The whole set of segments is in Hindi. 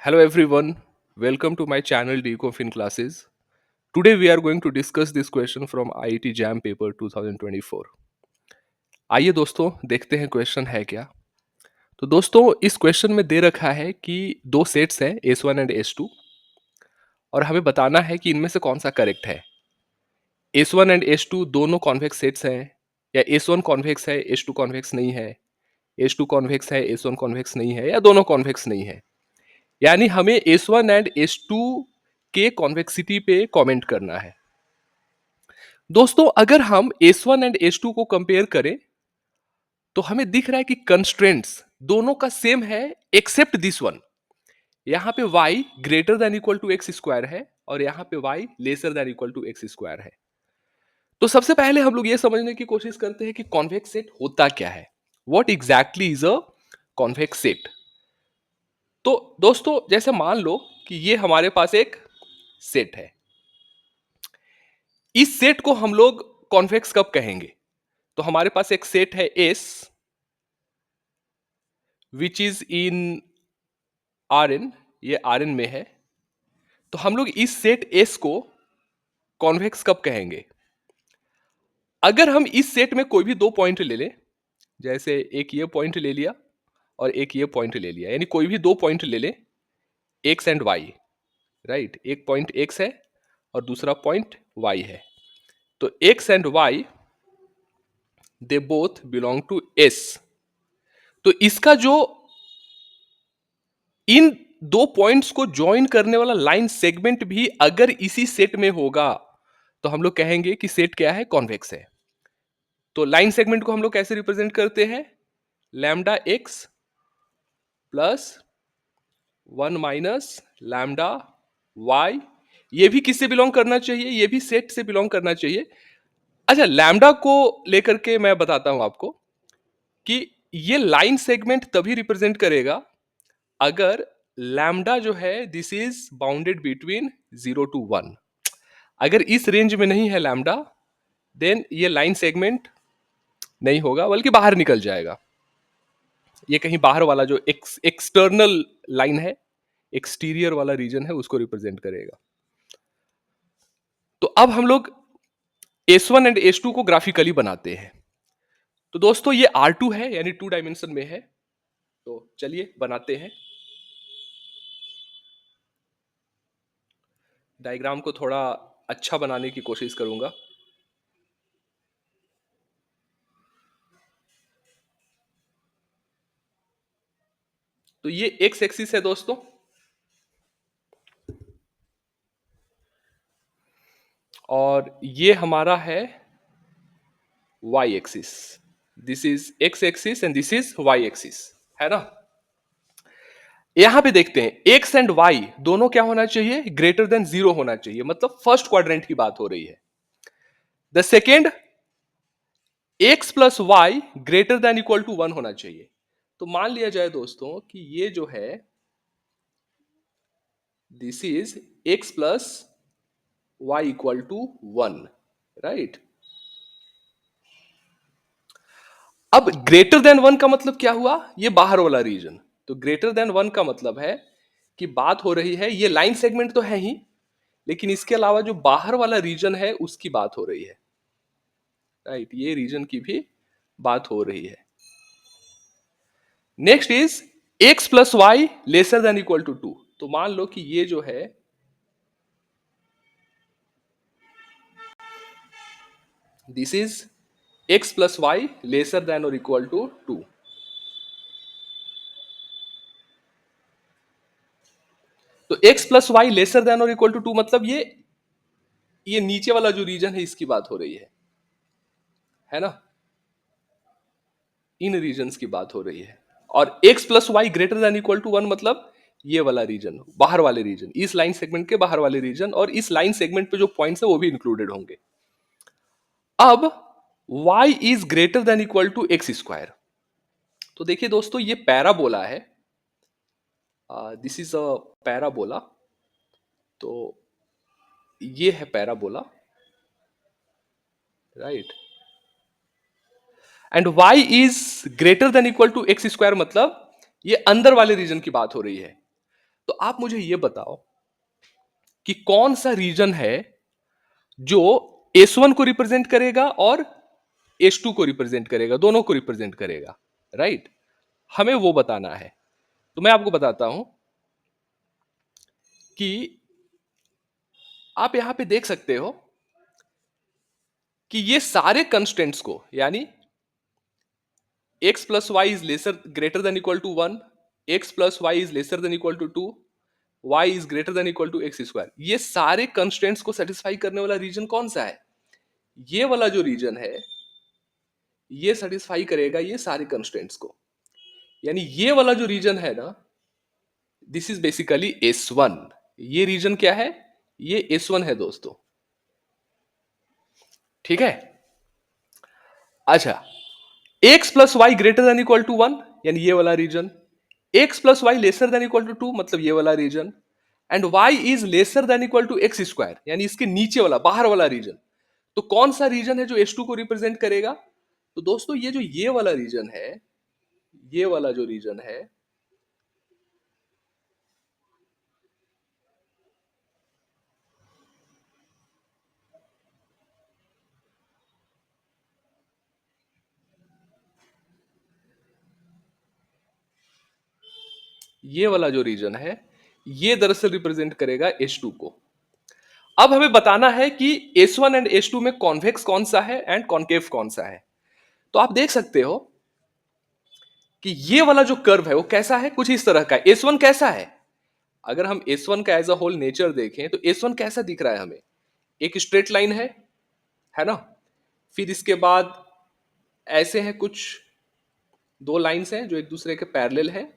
Hello everyone, welcome to my channel Decofin classes. Today we are going to discuss this question from IIT JAM paper 2024. आइए दोस्तों देखते हैं क्वेश्चन है क्या। तो दोस्तों इस क्वेश्चन में दे रखा है कि दो सेट्स हैं S1 एंड S2 और हमें बताना है कि इनमें से कौन सा करेक्ट है। S1 एंड S2 दोनों कॉन्वेक्स सेट्स हैं या S1 कॉन्वेक्स है S2 कॉन्वेक्स नहीं है, S2 कॉन्वेक्स है S1 कॉन्वेक्स नहीं है या दोनों कॉन्वेक्स नहीं है। यानी हमें S1 एंड S2 के कॉन्वेक्सिटी पे कमेंट करना है। दोस्तों अगर हम S1 एंड S2 को कंपेयर करें तो हमें दिख रहा है कि कंस्ट्रेंट्स दोनों का सेम है एक्सेप्ट दिस वन। यहां पे y greater than equal to x square है और यहां पे y lesser than equal to x square है। तो सबसे पहले हम लोग ये समझने की कोशिश करते हैं कि कॉन्वेक्स सेट होता क्या है। What exactly is a convex set. तो दोस्तों जैसे मान लो कि ये हमारे पास एक सेट है। इस सेट को हम लोग कॉन्वेक्स कब कहेंगे? तो हमारे पास एक सेट है S which is in Rn, ये Rn में है। तो हम लोग इस सेट S को कॉन्वेक्स कब कहेंगे? अगर हम इस सेट में कोई भी दो पॉइंट ले लें, जैसे एक ये पॉइंट ले लिया और एक ये पॉइंट ले लिया, यानी कोई भी दो पॉइंट ले लें x एंड y, राइट। एक पॉइंट x है और दूसरा पॉइंट y है। तो x and y they both belong to S। तो इसका जो इन दो पॉइंट्स को ज्वाइन करने वाला लाइन सेगमेंट भी अगर इसी सेट में होगा तो हम लोग कहेंगे कि सेट क्या है? कॉन्वेक्स है। तो लाइन सेगमेंट को हम लोग कैसे रिप्रेजेंट करते हैं? Lambda x plus 1 - lambda y. ये भी किससे बिलोंग करना चाहिए? ये भी सेट से बिलोंग करना चाहिए। अच्छा, लैम्डा को लेकर के मैं बताता हूं आपको कि ये लाइन सेगमेंट तभी रिप्रेजेंट करेगा अगर लैम्डा जो है this is bounded between 0 to 1। अगर इस रेंज में नहीं है लैम्डा, देन ये लाइन सेगमेंट नहीं होगा बल्कि बाहर निकल जाएगा। ये कहीं बाहर वाला जो एक्सटर्नल लाइन है, एक्सटीरियर वाला रीजन है, उसको रिप्रेजेंट करेगा। तो अब हम लोग S1 एंड S2 को ग्राफिकली बनाते हैं। तो दोस्तों ये R2 है, यानी 2 डायमेंशन में है। तो चलिए बनाते हैं। डायग्राम को थोड़ा अच्छा बनाने की कोशिश करूंगा। तो ये एक्स एक्सिस है दोस्तों, और ये हमारा है y axis. This is x axis and this is y axis, है ना। यहां पे देखते हैं एक्स एंड वाई दोनों क्या होना चाहिए? ग्रेटर देन 0 होना चाहिए, मतलब फर्स्ट क्वाड्रेंट की बात हो रही है। The second, x plus y greater than equal to 1 होना चाहिए। तो मान लिया जाए दोस्तों कि ये जो है this is x plus y equal to 1, right. अब ग्रेटर देन 1 का मतलब क्या हुआ? ये बाहर वाला रीजन। तो ग्रेटर देन 1 का मतलब है कि बात हो रही है, ये लाइन सेगमेंट तो है ही, लेकिन इसके अलावा जो बाहर वाला रीजन है उसकी बात हो रही है, राइट। ये रीजन की भी बात हो रही है। Next is x plus y lesser than equal to 2। तो मान लो कि ये जो है this is x plus y lesser than और इक्वल टू 2। तो x plus y lesser than और इक्वल टू 2 मतलब ये नीचे वाला जो रीजन है इसकी बात हो रही है ना। इन रीजन्स की बात हो रही है। और x plus y greater than equal to 1 मतलब ये वाला रीजन, बाहर वाले रीजन, इस लाइन सेगमेंट के बाहर वाले रीजन, और इस लाइन सेगमेंट पे जो पॉइंट्स है वो भी इंक्लूडेड होंगे। अब y is greater than equal to x square. तो देखिए दोस्तों ये पैराबोला है, दिस इज अ पैराबोला। तो ये है parabola, right. And y is greater than equal to x square मतलब ये अंदर वाले रीजन की बात हो रही है। तो आप मुझे ये बताओ कि कौन सा रीजन है जो S1 को रिप्रेजेंट करेगा और S2 को रिप्रेजेंट करेगा, दोनों को रिप्रेजेंट करेगा, राइट? हमें वो बताना है। तो मैं आपको बताता हूं कि आप यहां पे देख सकते हो कि ये सारे कंस्टेंट्स को, यानी x plus y is lesser greater than equal to 1, x plus y is lesser than equal to 2, y is greater than equal to x square, ये सारे कंस्टेंट्स को सेटिस्फाई करने वाला रीजन कौन सा है? ये वाला जो रीजन है ये सेटिस्फाई करेगा ये सारे कंस्टेंट्स को। यानी ये वाला जो रीजन है ना, दिस इज बेसिकली S1। ये रीजन क्या है? ये S1 है दोस्तों, ठीक है। अच्छा, x plus y greater than equal to 1, यानी ये वाला region, x plus y lesser than equal to 2, मतलब ये वाला region, and y is lesser than equal to x square, यानी इसके नीचे वाला बाहर वाला रीजन। तो कौन सा रीजन है जो S2 को रिप्रेजेंट करेगा? तो दोस्तों ये जो ये वाला रीजन है, ये वाला जो रीजन है, ये वाला जो रीजन है, ये दरअसल रिप्रेजेंट करेगा S2 को। अब हमें बताना है कि S1 एंड S2 में कॉन्वेक्स कौन सा है एंड कॉन्केव कौन सा है। तो आप देख सकते हो कि ये वाला जो कर्व है वो कैसा है, कुछ इस तरह का है। S1 कैसा है? अगर हम S1 का एज अ होल नेचर देखें तो S1 कैसा दिख रहा है हमें? एक स्ट्रेट लाइन है ना? फिर इसके बाद ऐसे हैं कुछ दो लाइंस हैं जो एक दूसरे के पैरेलल हैं,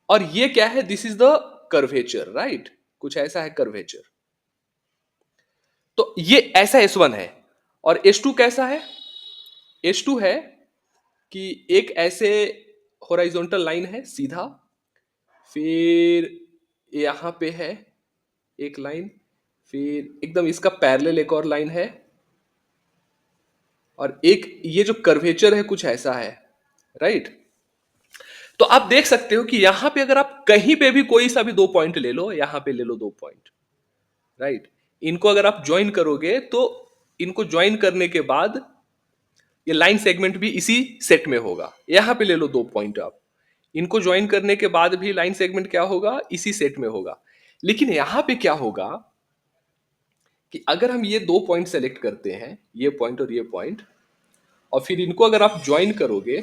और ये क्या है? This is the curvature, right? कुछ ऐसा है कर्वेचर। तो ये ऐसा S1 है। और S2 कैसा है? S2 है कि एक ऐसे हॉरिजॉन्टल लाइन है सीधा, फिर यहां पे है एक लाइन, फिर एकदम इसका पैरेलल एक और लाइन है, और एक ये जो कर्वेचर है कुछ ऐसा है, राइट? तो आप देख सकते हो कि यहां पे अगर आप कहीं पे भी कोई सा भी दो पॉइंट ले लो, यहां पे ले लो दो पॉइंट, राइट? इनको अगर आप ज्वाइन करोगे तो इनको ज्वाइन करने के बाद ये लाइन सेगमेंट भी इसी सेट में होगा। यहां पे ले लो दो पॉइंट आप, इनको ज्वाइन करने के बाद भी लाइन सेगमेंट क्या होगा? इसी सेट में होगा। लेकिन यहां पे क्या होगा कि अगर हम ये दो पॉइंट सेलेक्ट करते हैं, ये पॉइंट और ये पॉइंट, और फिर इनको अगर आप ज्वाइन करोगे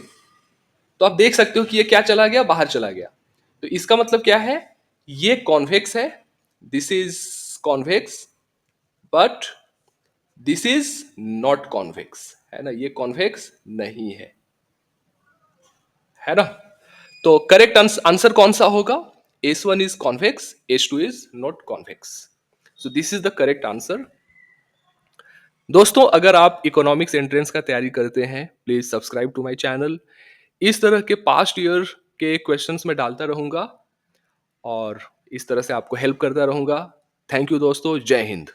तो आप देख सकते हो कि ये क्या चला गया? बाहर चला गया। तो इसका मतलब क्या है? ये कॉन्वेक्स है, this is convex, but this is not convex, है ना? ये कॉन्वेक्स नहीं है ना? तो करेक्ट आंसर कौन सा होगा? S1 is convex, S2 is not convex. So this is the correct answer. दोस्तों, अगर आप इकोनॉमिक्स एंट्रेंस का तैयारी करते हैं, please subscribe to my channel. इस तरह के पास्ट ईयर के क्वेश्चंस में डालता रहूंगा और इस तरह से आपको हेल्प करता रहूंगा। थैंक यू दोस्तों, जय हिंद।